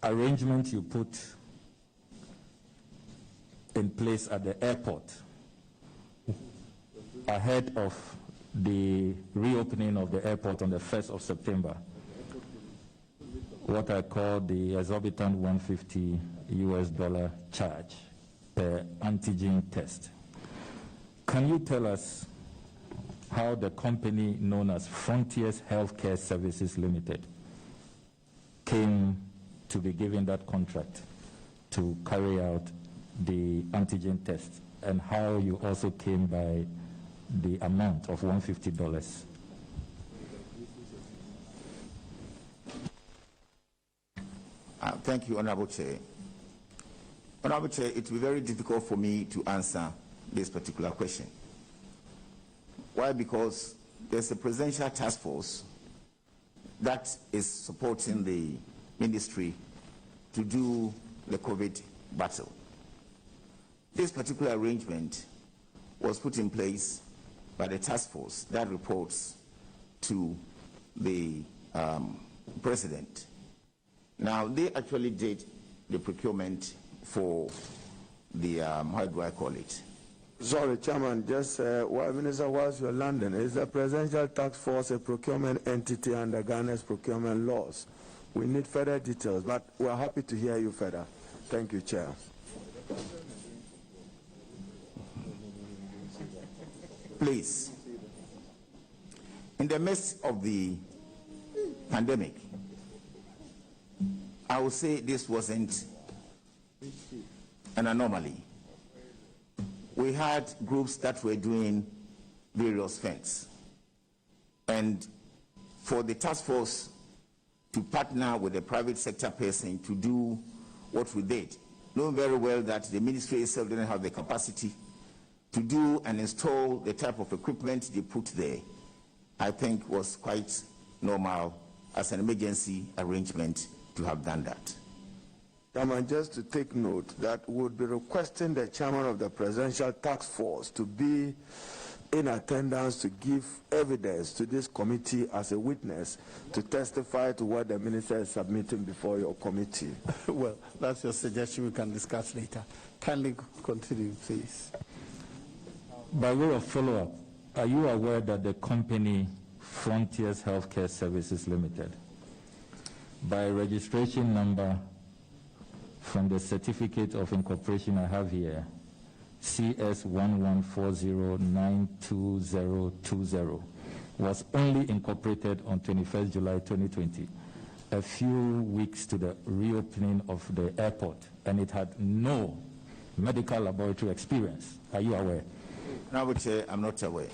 arrangement you put in place at the airport ahead of the reopening of the airport on the 1st of September, what I call the exorbitant $150 charge per antigen test. Can you tell us how the company known as Frontiers Healthcare Services Limited came to be given that contract to carry out the antigen test, and how you also came by the amount of $150? Thank you, Honorable Chair. Honorable Chair, it will be very difficult for me to answer this particular question. Why? Because there's a presidential task force that is supporting the ministry to do the COVID battle. This particular arrangement was put in place by the task force that reports to the president. Now, they actually did the procurement for the, how do I call it? Sorry, Chairman, just Minister, whilst you're landing, is the Presidential Task Force a procurement entity under Ghana's procurement laws? We need further details, but we're happy to hear you further. Thank you, Chair. Please, in the midst of the pandemic, I would say this wasn't an anomaly. We had groups that were doing various things. And for the task force to partner with a private sector person to do what we did, knowing very well that the ministry itself didn't have the capacity to do and install the type of equipment they put there, I think was quite normal as an emergency arrangement to have done that. Chairman, just to take note that we would be requesting the chairman of the Presidential Task Force to be in attendance to give evidence to this committee as a witness to testify to what the minister is submitting before your committee. Well, that's your suggestion. We can discuss later. Kindly continue, please. By way of follow-up, are you aware that the company Frontiers Healthcare Services Limited, by registration number from the certificate of incorporation I have here, CS1140922020, was only incorporated on 21st July 2020, a few weeks to the reopening of the airport, and it had no medical laboratory experience? Are you aware? I would say I'm not aware.